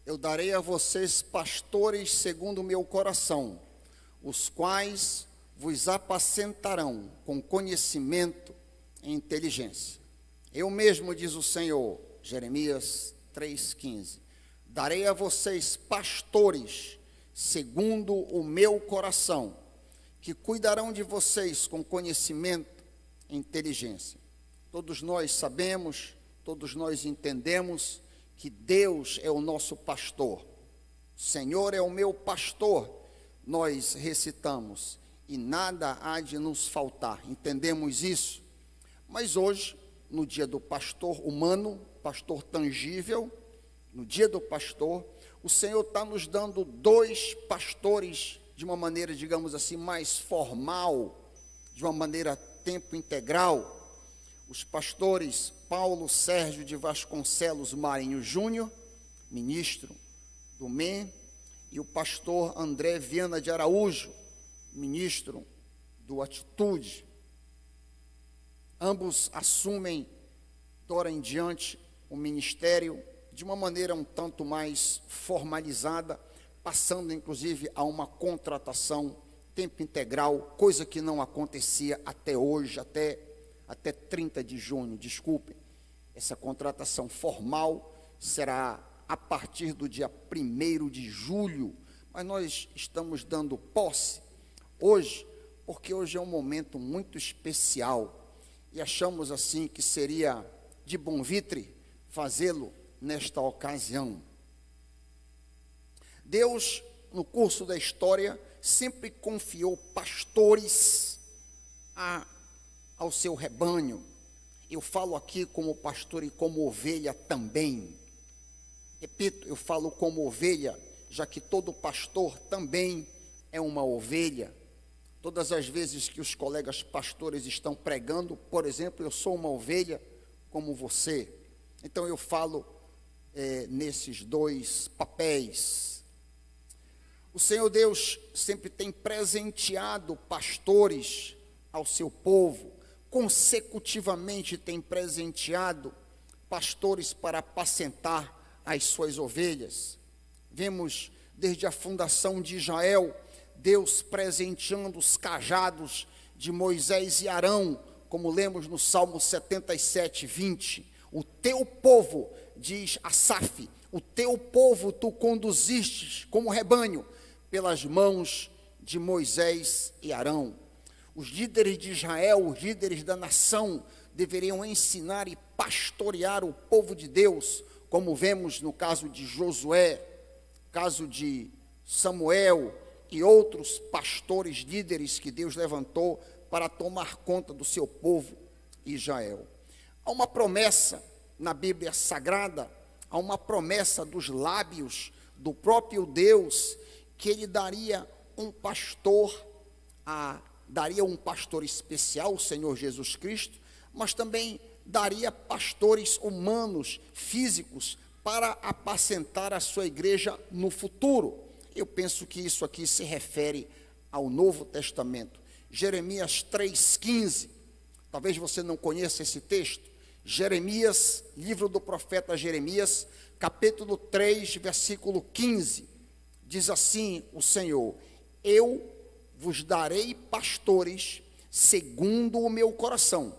Eu darei a vocês pastores segundo o meu coração, os quais vos apacentarão com conhecimento e inteligência. Eu mesmo, diz o Senhor, Jeremias 3,15, darei a vocês pastores segundo o meu coração, que cuidarão de vocês com conhecimento e inteligência. Todos nós sabemos, todos nós entendemos que Deus é o nosso pastor. O Senhor é o meu pastor, nós recitamos, e nada há de nos faltar. Entendemos isso? Mas hoje, no dia do pastor humano, pastor tangível, no dia do pastor, o Senhor está nos dando dois pastores de uma maneira, digamos assim, mais formal, de uma maneira tempo integral. Os pastores Paulo Sérgio de Vasconcelos Marinho Júnior, ministro do MEN, e o pastor André Viana de Araújo, ministro do Atitude. Ambos assumem, de hora em diante, o ministério de uma maneira um tanto mais formalizada, passando inclusive a uma contratação tempo integral, coisa que não acontecia até hoje, até 30 de junho, desculpem. Essa contratação formal será a partir do dia 1º de julho, mas nós estamos dando posse hoje, porque hoje é um momento muito especial, e achamos assim que seria de bom vitre fazê-lo nesta ocasião. Deus, no curso da história, sempre confiou pastores ao seu rebanho. Eu falo aqui como pastor e como ovelha também. Repito, eu falo como ovelha, já que todo pastor também é uma ovelha. Todas as vezes que os colegas pastores estão pregando, por exemplo, eu sou uma ovelha como você. Então eu falo nesses dois papéis. O Senhor Deus sempre tem presenteado pastores ao seu povo, consecutivamente tem presenteado pastores para apacentar as suas ovelhas. Vemos desde a fundação de Israel, Deus presenteando os cajados de Moisés e Arão, como lemos no Salmo 77:20. O teu povo, diz Asaf, o teu povo tu conduzistes como rebanho pelas mãos de Moisés e Arão. Os líderes de Israel, os líderes da nação, deveriam ensinar e pastorear o povo de Deus, como vemos no caso de Josué, caso de Samuel e outros pastores líderes que Deus levantou para tomar conta do seu povo Israel. Há uma promessa na Bíblia Sagrada, há uma promessa dos lábios do próprio Deus, que ele daria um pastor especial, o Senhor Jesus Cristo, mas também daria pastores humanos, físicos, para apacentar a sua igreja no futuro. Eu penso que isso aqui se refere ao Novo Testamento. Jeremias 3,15, talvez você não conheça esse texto. Jeremias, livro do profeta Jeremias, capítulo 3, versículo 15, diz assim o Senhor: eu vos darei pastores segundo o meu coração,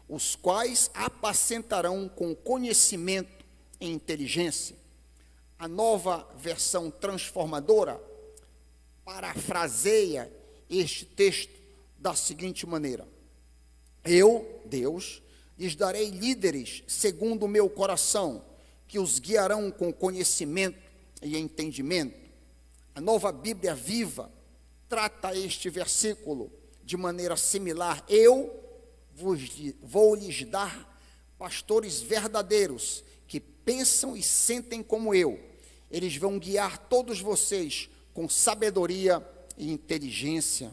os quais apacentarão com conhecimento e inteligência. A Nova Versão Transformadora parafraseia este texto da seguinte maneira: eu, Deus, lhes darei líderes segundo o meu coração, que os guiarão com conhecimento e entendimento. A Nova Bíblia Viva trata este versículo de maneira similar: eu vou lhes dar pastores verdadeiros, que pensam e sentem como eu. Eles vão guiar todos vocês com sabedoria e inteligência.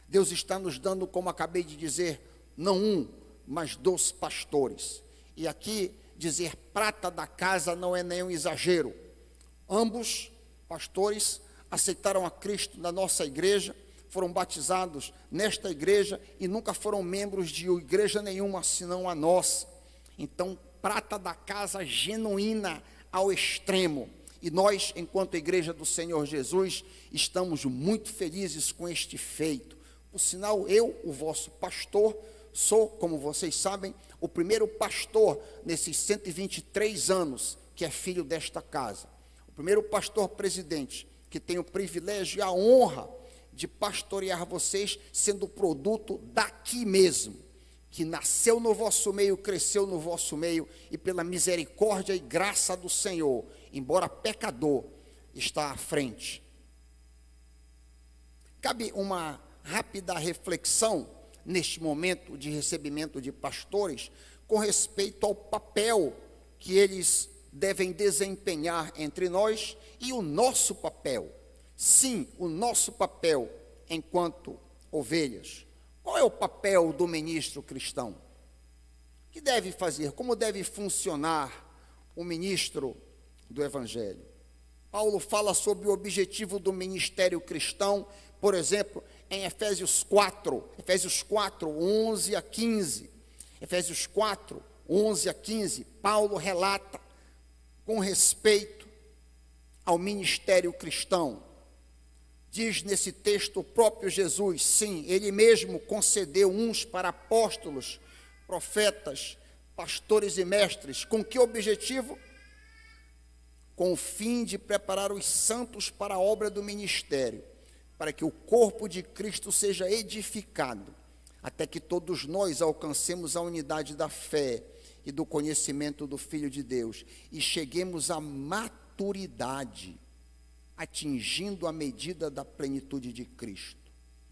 Deus está nos dando, como acabei de dizer, não um, mas 2 pastores. E aqui dizer prata da casa não é nenhum exagero. Ambos pastores aceitaram a Cristo na nossa igreja, foram batizados nesta igreja e nunca foram membros de igreja nenhuma senão a nossa. Então, prata da casa genuína ao extremo. E nós, enquanto Igreja do Senhor Jesus, estamos muito felizes com este feito. Por sinal, eu, o vosso pastor, sou, como vocês sabem, o primeiro pastor nesses 123 anos que é filho desta casa. O primeiro pastor presidente que tem o privilégio e a honra de pastorear vocês, sendo produto daqui mesmo, que nasceu no vosso meio, cresceu no vosso meio, e pela misericórdia e graça do Senhor, embora pecador, está à frente. Cabe uma rápida reflexão, neste momento de recebimento de pastores, com respeito ao papel que eles devem desempenhar entre nós e o nosso papel. Sim, o nosso papel enquanto ovelhas. Qual é o papel do ministro cristão? O que deve fazer? Como deve funcionar o ministro do Evangelho? Paulo fala sobre o objetivo do ministério cristão, por exemplo, em Efésios 4, 11 a 15. Efésios 4, 11 a 15, Paulo relata com respeito ao ministério cristão. Diz nesse texto o próprio Jesus, sim, ele mesmo concedeu uns para apóstolos, profetas, pastores e mestres. Com que objetivo? Com o fim de preparar os santos para a obra do ministério, para que o corpo de Cristo seja edificado, até que todos nós alcancemos a unidade da fé e do conhecimento do Filho de Deus, e cheguemos à maturidade, atingindo a medida da plenitude de Cristo.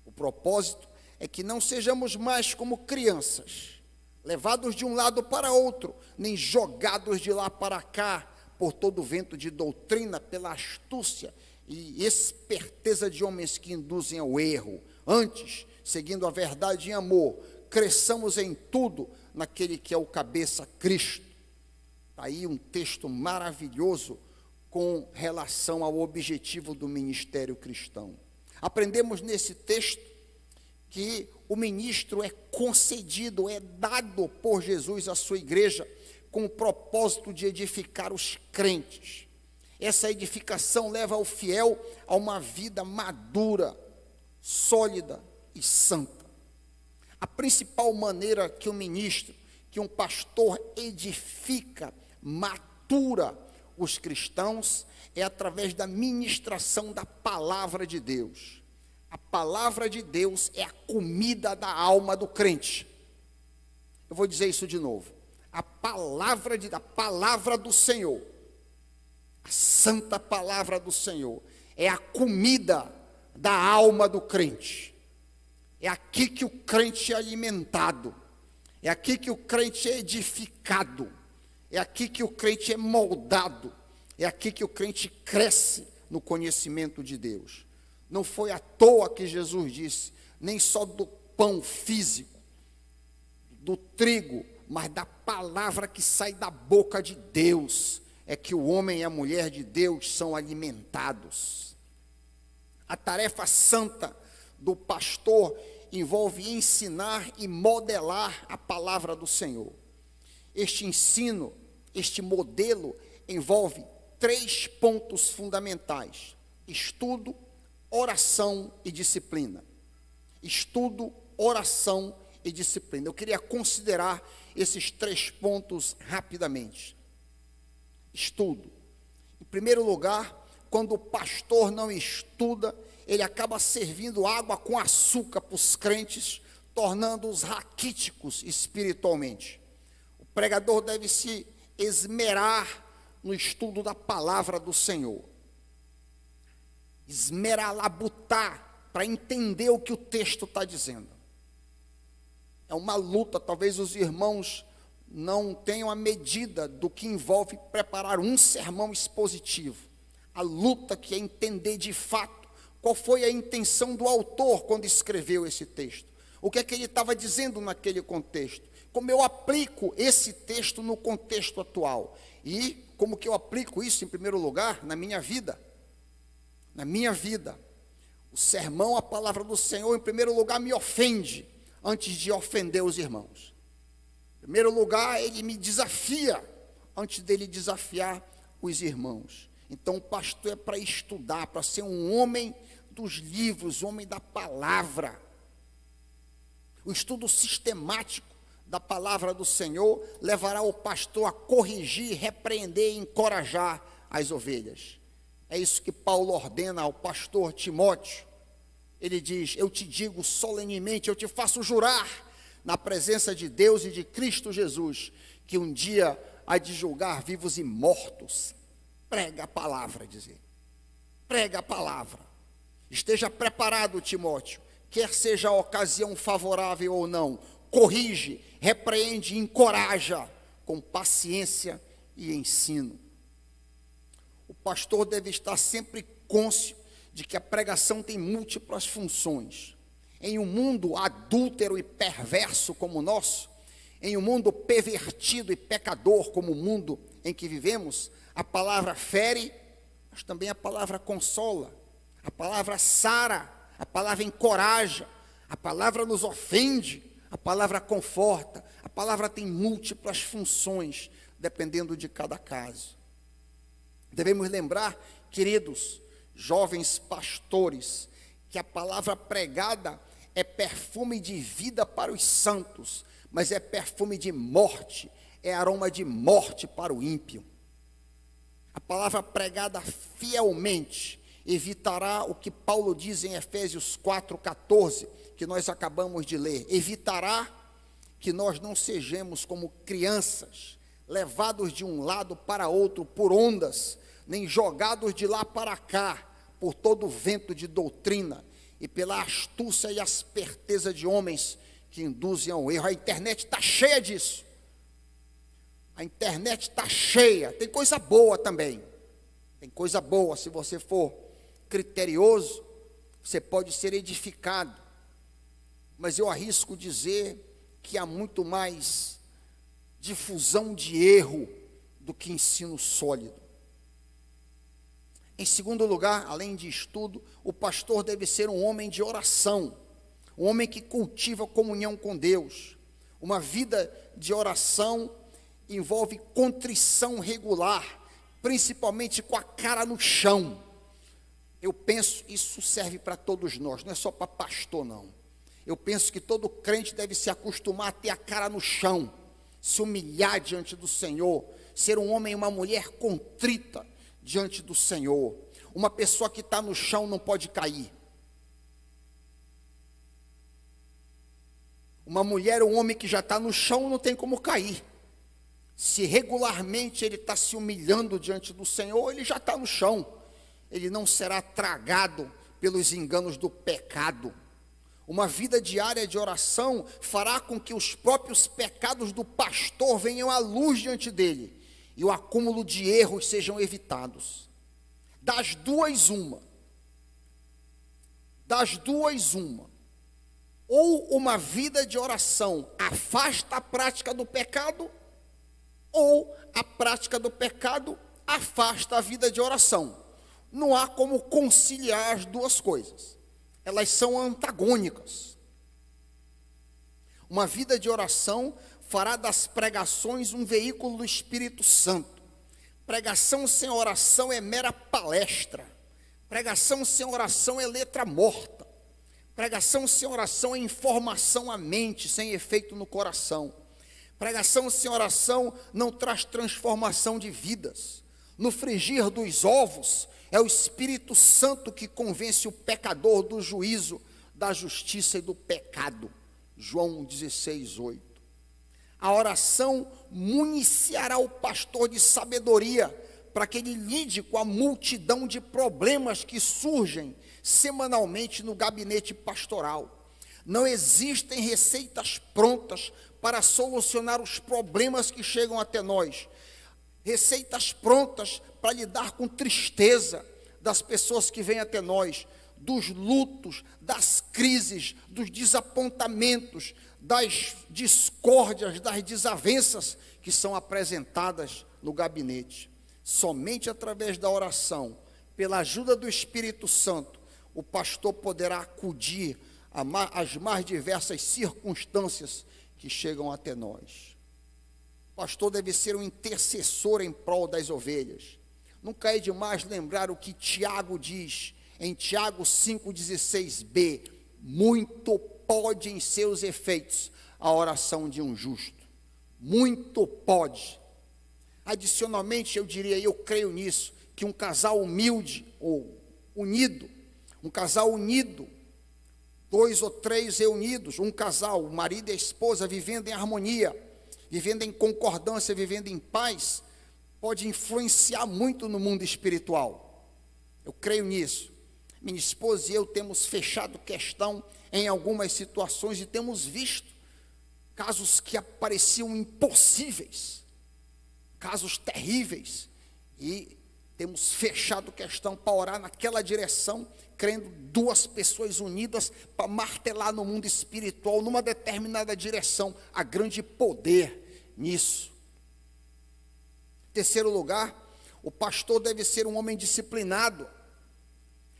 O propósito é que não sejamos mais como crianças, levados de um lado para outro, nem jogados de lá para cá, por todo o vento de doutrina, pela astúcia e esperteza de homens que induzem ao erro. Antes, seguindo a verdade em amor, cresçamos em tudo naquele que é o cabeça, Cristo. Está aí um texto maravilhoso com relação ao objetivo do ministério cristão. Aprendemos nesse texto que o ministro é concedido, é dado por Jesus à sua igreja, com o propósito de edificar os crentes. Essa edificação leva o fiel a uma vida madura, sólida e santa. A principal maneira que um ministro, que um pastor edifica, matura os cristãos, é através da ministração da palavra de Deus. A palavra de Deus é a comida da alma do crente. Eu vou dizer isso de novo. A palavra do Senhor, a santa palavra do Senhor, é a comida da alma do crente. É aqui que o crente é alimentado, é aqui que o crente é edificado, é aqui que o crente é moldado, é aqui que o crente cresce no conhecimento de Deus. Não foi à toa que Jesus disse, nem só do pão físico, do trigo, mas da palavra que sai da boca de Deus, é que o homem e a mulher de Deus são alimentados. A tarefa santa do pastor envolve ensinar e modelar a palavra do Senhor. Este ensino, este modelo, envolve 3 pontos fundamentais: estudo, oração e disciplina. Estudo, oração e disciplina. Eu queria considerar esses 3 pontos rapidamente. Estudo. Em primeiro lugar, quando o pastor não estuda, ele acaba servindo água com açúcar para os crentes, tornando-os raquíticos espiritualmente. O pregador deve se esmerar no estudo da palavra do Senhor. Esmeralabutar, para entender o que o texto está dizendo. É uma luta, talvez os irmãos não tenham a medida do que envolve preparar um sermão expositivo. A luta que é entender de fato qual foi a intenção do autor quando escreveu esse texto. O que é que ele estava dizendo naquele contexto? Como eu aplico esse texto no contexto atual? E como que eu aplico isso, em primeiro lugar, na minha vida? Na minha vida. O sermão, a palavra do Senhor, em primeiro lugar, me ofende antes de ofender os irmãos. Em primeiro lugar, ele me desafia antes dele desafiar os irmãos. Então o pastor é para estudar, para ser um homem dos livros, homem da palavra. O estudo sistemático da palavra do Senhor levará o pastor a corrigir, repreender e encorajar as ovelhas. É isso que Paulo ordena ao pastor Timóteo. Ele diz: eu te digo solenemente, eu te faço jurar na presença de Deus e de Cristo Jesus, que um dia há de julgar vivos e mortos. Prega a palavra, dizer. Prega a palavra. Esteja preparado, Timóteo, quer seja a ocasião favorável ou não. Corrige, repreende, encoraja com paciência e ensino. O pastor deve estar sempre cônscio de que a pregação tem múltiplas funções. Em um mundo adúltero e perverso como o nosso, em um mundo pervertido e pecador como o mundo em que vivemos, a palavra fere, mas também a palavra consola, a palavra sara, a palavra encoraja, a palavra nos ofende, a palavra conforta, a palavra tem múltiplas funções, dependendo de cada caso. Devemos lembrar, queridos, jovens pastores, que a palavra pregada é perfume de vida para os santos, mas é perfume de morte, é aroma de morte para o ímpio. A palavra pregada fielmente evitará o que Paulo diz em Efésios 4,14, que nós acabamos de ler. Evitará que nós não sejamos como crianças, levados de um lado para outro por ondas, nem jogados de lá para cá, por todo o vento de doutrina, e pela astúcia e asperteza de homens que induzem ao erro. A internet está cheia disso. A internet está cheia. Tem coisa boa também. Tem coisa boa. Se você for criterioso, você pode ser edificado. Mas eu arrisco dizer que há muito mais difusão de erro do que ensino sólido. Em segundo lugar, além de estudo, o pastor deve ser um homem de oração, um homem que cultiva comunhão com Deus. Uma vida de oração envolve contrição regular, principalmente com a cara no chão. Eu penso, isso serve para todos nós, não é só para pastor não. Eu penso que todo crente deve se acostumar a ter a cara no chão, se humilhar diante do Senhor, ser um homem e uma mulher contrita diante do Senhor. Uma pessoa que está no chão não pode cair. Uma mulher ou um homem que já está no chão não tem como cair. Se regularmente ele está se humilhando diante do Senhor, ele já está no chão. Ele não será tragado pelos enganos do pecado. Uma vida diária de oração fará com que os próprios pecados do pastor venham à luz diante dele e o acúmulo de erros sejam evitados. Das duas, uma. Ou uma vida de oração afasta a prática do pecado, ou a prática do pecado afasta a vida de oração. Não há como conciliar as duas coisas. Elas são antagônicas. Uma vida de oração fará das pregações um veículo do Espírito Santo. Pregação sem oração é mera palestra. Pregação sem oração é letra morta. Pregação sem oração é informação à mente, sem efeito no coração. Pregação sem oração não traz transformação de vidas. No frigir dos ovos, é o Espírito Santo que convence o pecador do juízo, da justiça e do pecado. João 16:8. A oração municiará o pastor de sabedoria, para que ele lide com a multidão de problemas que surgem semanalmente no gabinete pastoral. Não existem receitas prontas para solucionar os problemas que chegam até nós. Receitas prontas para lidar com tristeza das pessoas que vêm até nós, dos lutos, das crises, dos desapontamentos, das discórdias, das desavenças que são apresentadas no gabinete. Somente através da oração, pela ajuda do Espírito Santo, o pastor poderá acudir às mais diversas circunstâncias que chegam até nós. O pastor deve ser um intercessor em prol das ovelhas. nunca é demais lembrar o que Tiago diz em Tiago 5,16b: muito pode em seus efeitos a oração de um justo. Muito pode. Adicionalmente, eu diria, eu creio nisso, que um casal humilde ou unido, um casal unido, 2 ou 3 reunidos, um casal, o marido e a esposa, vivendo em harmonia, vivendo em concordância, vivendo em paz, pode influenciar muito no mundo espiritual. Eu creio nisso. Minha esposa e eu temos fechado questão em algumas situações e temos visto casos que pareciam impossíveis, casos terríveis, e temos fechado questão para orar naquela direção, crendo 2 pessoas unidas para martelar no mundo espiritual, numa determinada direção. Há grande poder nisso. Terceiro lugar, o pastor deve ser um homem disciplinado.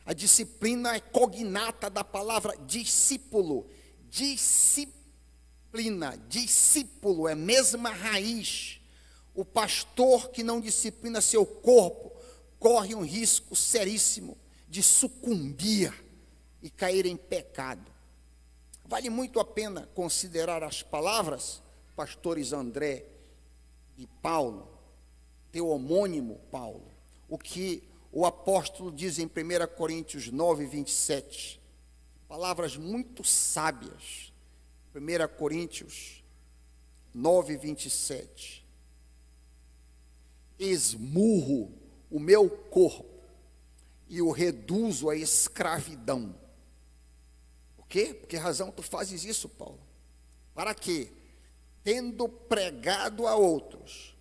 A disciplina é cognata da palavra discípulo. Disciplina, discípulo, é a mesma raiz. O pastor que não disciplina seu corpo corre um risco seríssimo de sucumbir e cair em pecado. Vale muito a pena considerar as palavras, pastores André e Paulo, teu homônimo Paulo, o que o apóstolo diz em 1 Coríntios 9, 27, palavras muito sábias. 1 Coríntios 9, 27, esmurro o meu corpo e o reduzo à escravidão. Por quê? Por que razão tu fazes isso, Paulo? Para que, tendo pregado a outros,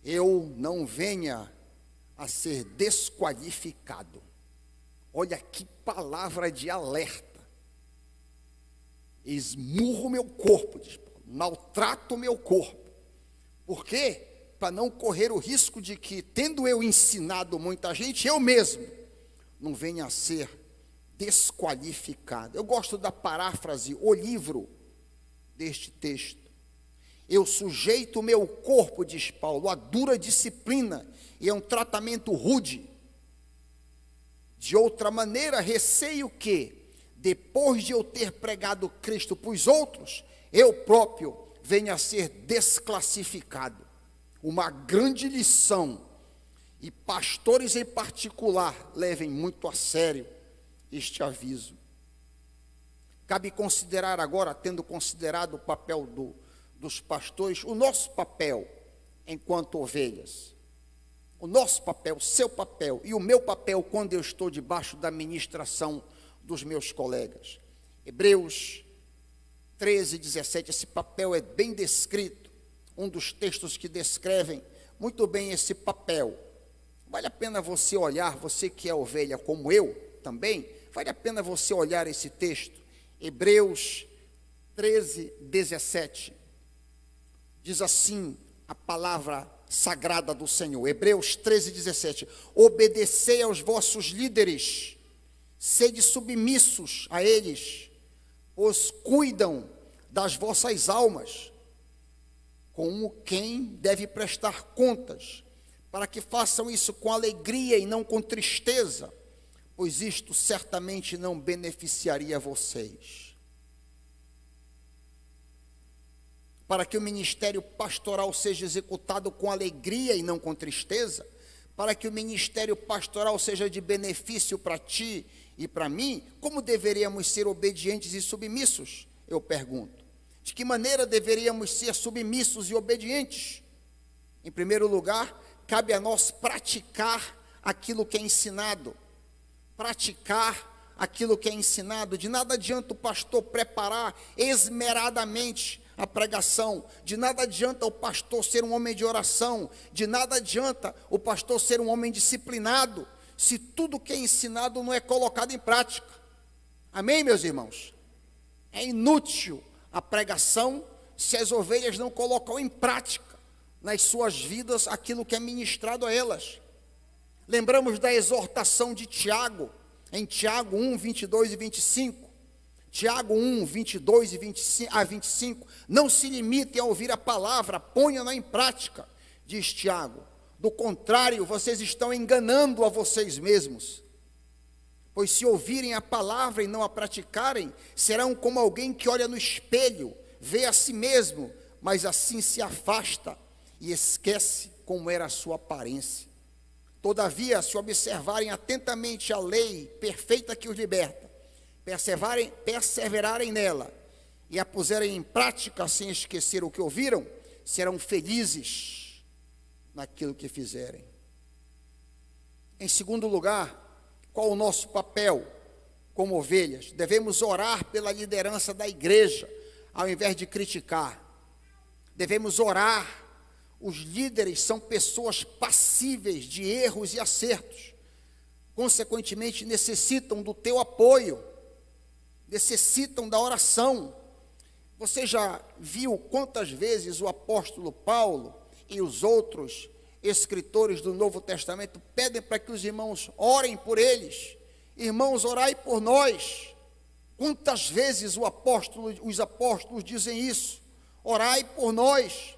eu não venha a ser desqualificado. Olha que palavra de alerta. Esmurro o meu corpo, diz Paulo, maltrato o meu corpo. Por quê? Para não correr o risco de que, tendo eu ensinado muita gente, eu mesmo não venha a ser desqualificado. Eu gosto da paráfrase, o livro deste texto. Eu sujeito o meu corpo, diz Paulo, a dura disciplina, e é um tratamento rude. De outra maneira, receio que, depois de eu ter pregado Cristo para os outros, eu próprio venha a ser desclassificado. Uma grande lição, e pastores em particular levem muito a sério este aviso. Cabe considerar agora, tendo considerado o papel dos pastores, o nosso papel enquanto ovelhas. O nosso papel, o seu papel e o meu papel quando eu estou debaixo da ministração dos meus colegas. Hebreus 13, 17, esse papel é bem descrito. Um dos textos que descrevem muito bem esse papel. Vale a pena você olhar, você que é ovelha como eu também, vale a pena você olhar esse texto. Hebreus 13, 17. Diz assim a palavra sagrada do Senhor. Hebreus 13, 17. Obedecei aos vossos líderes, sede submissos a eles, pois cuidam das vossas almas, como quem deve prestar contas, para que façam isso com alegria e não com tristeza, pois isto certamente não beneficiaria vocês. Para que o ministério pastoral seja executado com alegria e não com tristeza, para que o ministério pastoral seja de benefício para ti e para mim, como deveríamos ser obedientes e submissos? Eu pergunto. De que maneira deveríamos ser submissos e obedientes? Em primeiro lugar, cabe a nós praticar aquilo que é ensinado. Praticar aquilo que é ensinado. De nada adianta o pastor preparar esmeradamente a pregação. De nada adianta o pastor ser um homem de oração. De nada adianta o pastor ser um homem disciplinado, se tudo que é ensinado não é colocado em prática. Amém, meus irmãos? É inútil a pregação se as ovelhas não colocam em prática nas suas vidas aquilo que é ministrado a elas. Lembramos da exortação de Tiago, em Tiago 1, 22 e 25. Tiago 1, 22 a 25. Não se limitem a ouvir a palavra, ponham-na em prática, diz Tiago. Do contrário, vocês estão enganando a vocês mesmos. Pois se ouvirem a palavra e não a praticarem, serão como alguém que olha no espelho, vê a si mesmo, mas assim se afasta e esquece como era a sua aparência. Todavia, se observarem atentamente a lei perfeita que os liberta, perseverarem nela e a puserem em prática sem esquecer o que ouviram, serão felizes naquilo que fizerem. Em segundo lugar, qual o nosso papel como ovelhas? Devemos orar pela liderança da igreja, ao invés de criticar. Devemos orar. Os líderes são pessoas passíveis de erros e acertos. Consequentemente, necessitam do teu apoio, necessitam da oração. Você já viu quantas vezes o apóstolo Paulo e os outros escritores do Novo Testamento pedem para que os irmãos orem por eles? Irmãos, orai por nós. Quantas vezes os apóstolos dizem isso? Orai por nós.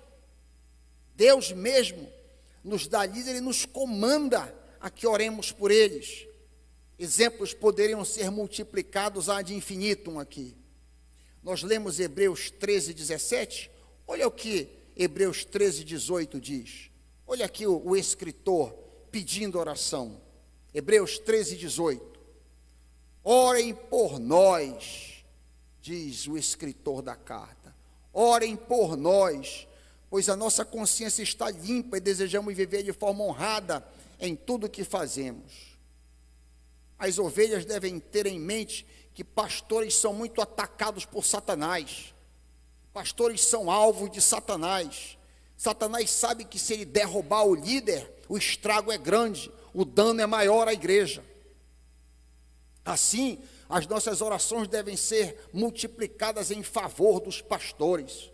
Deus mesmo nos dá líder e nos comanda a que oremos por eles. Exemplos poderiam ser multiplicados ad infinitum aqui. Nós lemos Hebreus 13, 17. Olha o que Hebreus 13, 18 diz. Olha aqui o escritor pedindo oração. Hebreus 13, 18. Orem por nós, diz o escritor da carta. Orem por nós, pois a nossa consciência está limpa e desejamos viver de forma honrada em tudo o que fazemos. As ovelhas devem ter em mente que pastores são muito atacados por Satanás. Pastores são alvos de Satanás. Satanás sabe que se ele derrubar o líder, o estrago é grande, o dano é maior à igreja. Assim, as nossas orações devem ser multiplicadas em favor dos pastores.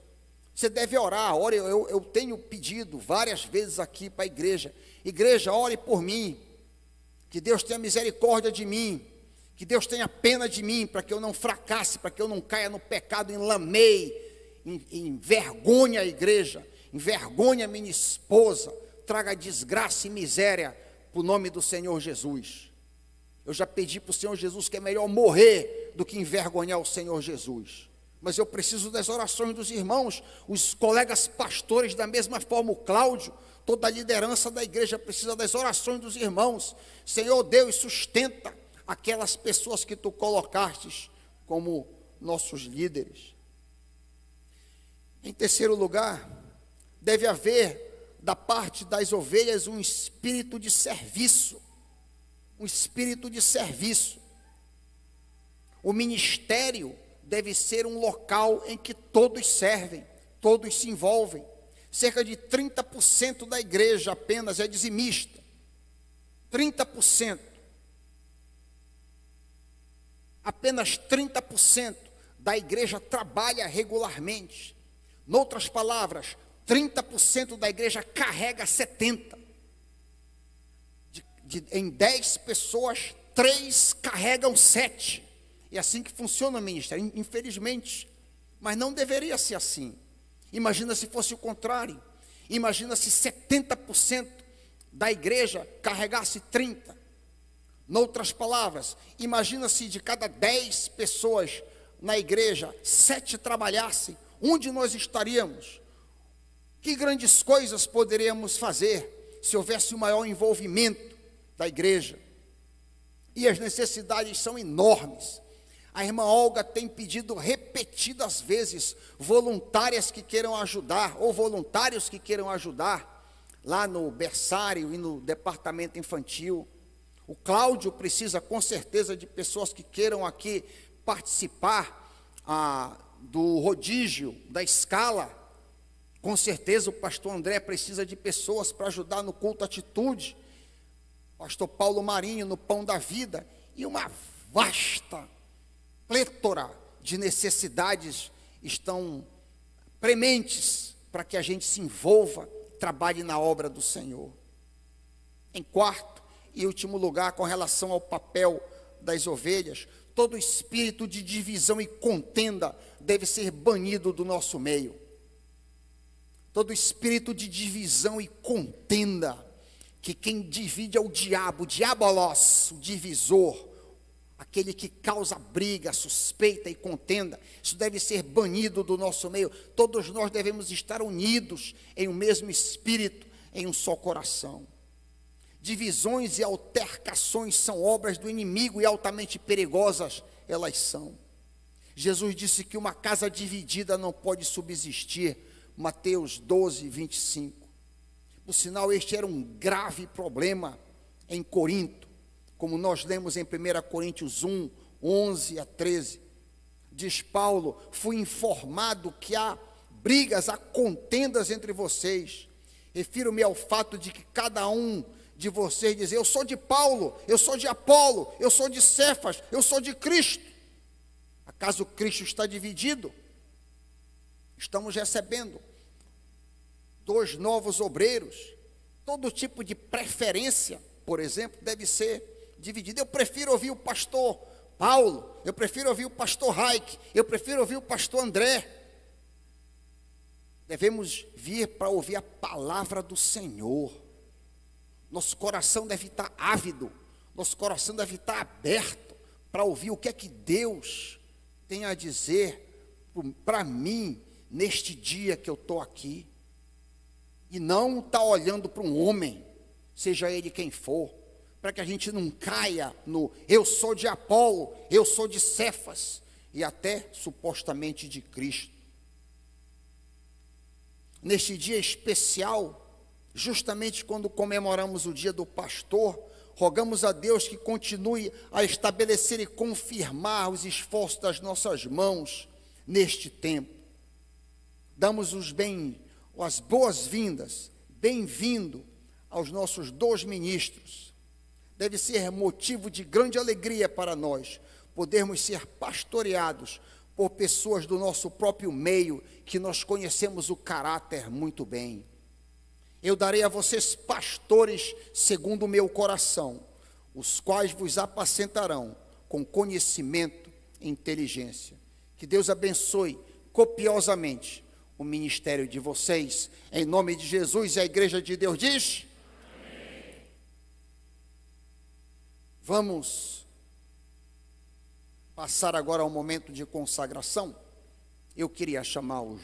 Você deve orar. Eu tenho pedido várias vezes aqui para a igreja. Igreja, ore por mim. Que Deus tenha misericórdia de mim. Que Deus tenha pena de mim, para que eu não fracasse, para que eu não caia no pecado, enlameie, envergonhe a igreja, envergonhe a minha esposa, traga desgraça e miséria para o nome do Senhor Jesus. Eu já pedi para o Senhor Jesus que é melhor morrer do que envergonhar o Senhor Jesus. Mas eu preciso das orações dos irmãos, os colegas pastores da mesma forma, o Cláudio, toda a liderança da igreja precisa das orações dos irmãos. Senhor Deus, sustenta aquelas pessoas que tu colocastes como nossos líderes. Em terceiro lugar, deve haver da parte das ovelhas um espírito de serviço. Um espírito de serviço. O ministério deve ser um local em que todos servem, todos se envolvem. Cerca de 30% da igreja apenas é dizimista. 30%. Apenas 30% da igreja trabalha regularmente. Noutras palavras, 30% da igreja carrega 70%. Em 10 pessoas, 3 carregam 7. É assim que funciona o ministério, infelizmente. Mas não deveria ser assim. Imagina se fosse o contrário. Imagina se 70% da igreja carregasse 30%. Noutras palavras, imagina se de cada 10 pessoas na igreja, 7 trabalhassem. Onde nós estaríamos? Que grandes coisas poderíamos fazer se houvesse um maior envolvimento da igreja? E as necessidades são enormes. A irmã Olga tem pedido repetidas vezes voluntárias que queiram ajudar, ou voluntários que queiram ajudar, lá no berçário e no departamento infantil. O Cláudio precisa com certeza de pessoas que queiram aqui participar do rodízio, da escala. Com certeza o pastor André precisa de pessoas para ajudar no culto atitude. Pastor Paulo Marinho no Pão da Vida. E uma vasta plétora de necessidades estão prementes para que a gente se envolva, trabalhe na obra do Senhor. Em quarto e último lugar, com relação ao papel das ovelhas, todo espírito de divisão e contenda deve ser banido do nosso meio. Todo espírito de divisão e contenda que quem divide é o diabo, diabolos, o divisor, aquele que causa briga, suspeita e contenda. Isso deve ser banido do nosso meio. Todos nós devemos estar unidos em um mesmo espírito, em um só coração. Divisões e altercações são obras do inimigo e altamente perigosas elas são. Jesus disse que uma casa dividida não pode subsistir. Mateus 12, 25. Por sinal, este era um grave problema em Corinto, como nós lemos em 1 Coríntios 1, 11 a 13. Diz Paulo: fui informado que há brigas, há contendas entre vocês. Refiro-me ao fato de que cada um de vocês diz: eu sou de Paulo, eu sou de Apolo, eu sou de Cefas, eu sou de Cristo. Acaso Cristo está dividido? Estamos recebendo 2 novos obreiros. Todo tipo de preferência, por exemplo, deve ser dividido. Eu prefiro ouvir o pastor Paulo, eu prefiro ouvir o pastor Raik, eu prefiro ouvir o pastor André. Devemos vir para ouvir a palavra do Senhor. Nosso coração deve estar ávido, nosso coração deve estar aberto para ouvir o que é que Deus tem a dizer para mim neste dia que eu estou aqui. E não estar olhando para um homem, seja ele quem for, para que a gente não caia no eu sou de Apolo, eu sou de Cefas, e até supostamente de Cristo. Neste dia especial, justamente quando comemoramos o dia do pastor, rogamos a Deus que continue a estabelecer e confirmar os esforços das nossas mãos neste tempo. Damos as boas-vindas, bem-vindo aos nossos 2 ministros. Deve ser motivo de grande alegria para nós podermos ser pastoreados por pessoas do nosso próprio meio, que nós conhecemos o caráter muito bem. Eu darei a vocês pastores segundo o meu coração, os quais vos apacentarão com conhecimento e inteligência. Que Deus abençoe copiosamente o ministério de vocês, em nome de Jesus. E a igreja de Deus diz: amém. Vamos passar agora ao momento de consagração. Eu queria chamar os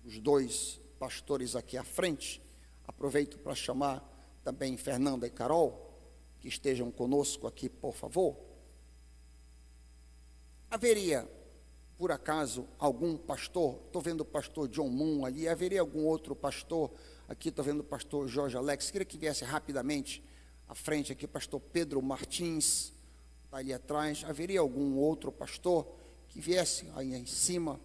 2 pastores aqui à frente. Aproveito para chamar também Fernanda e Carol, que estejam conosco aqui, por favor. Haveria, por acaso, algum pastor? Estou vendo o pastor John Moon ali. Haveria algum outro pastor? Aqui estou vendo o pastor Jorge Alex. Queria que viesse rapidamente à frente aqui, pastor Pedro Martins, está ali atrás. Haveria algum outro pastor que viesse aí em cima,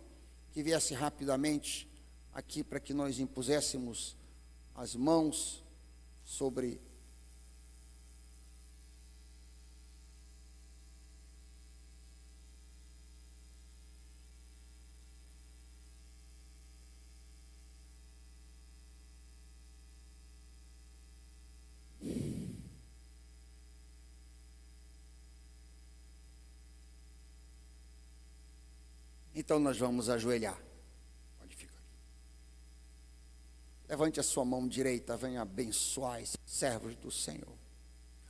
que viesse rapidamente aqui para que nós impuséssemos as mãos sobre Então nós vamos ajoelhar. Pode ficar aqui. Levante a sua mão direita, venha abençoar esses servos do Senhor.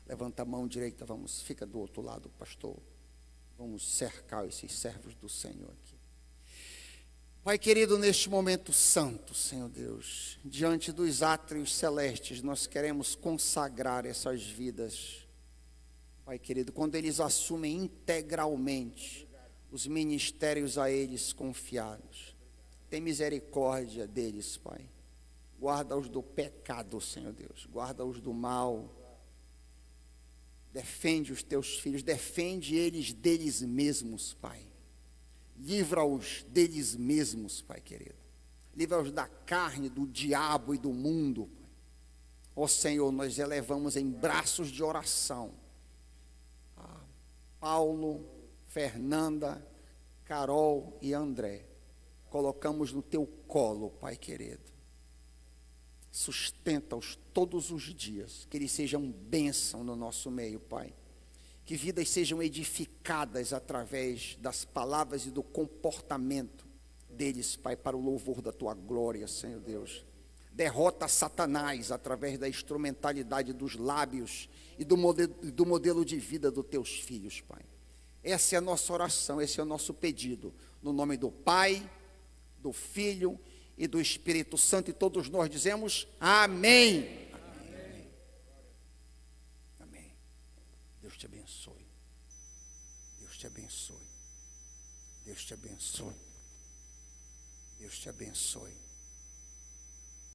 Levanta a mão direita, fica do outro lado, pastor. Vamos cercar esses servos do Senhor aqui. Pai querido, neste momento santo, Senhor Deus, diante dos átrios celestes, nós queremos consagrar essas vidas. Pai querido, quando eles assumem integralmente os ministérios a eles confiados, tem misericórdia deles, Pai. Guarda-os do pecado, Senhor Deus, guarda-os do mal. Defende os teus filhos, defende eles deles mesmos, Pai. Livra-os deles mesmos, Pai querido. Livra-os da carne, do diabo e do mundo, Pai. Ó Senhor, nós elevamos em braços de oração a Paulo, Fernanda, Carol e André. Colocamos no teu colo, Pai querido. Sustenta-os todos os dias, que eles sejam bênção no nosso meio, Pai. Que vidas sejam edificadas através das palavras e do comportamento deles, Pai, para o louvor da tua glória, Senhor Deus. derrota Satanás através da instrumentalidade dos lábios e do modelo de vida dos teus filhos, Pai. Essa é a nossa oração, esse é o nosso pedido, no nome do Pai, do Filho e do Espírito Santo, e todos nós dizemos amém. Amém. Amém. Deus te abençoe. Deus te abençoe. Deus te abençoe. Deus te abençoe.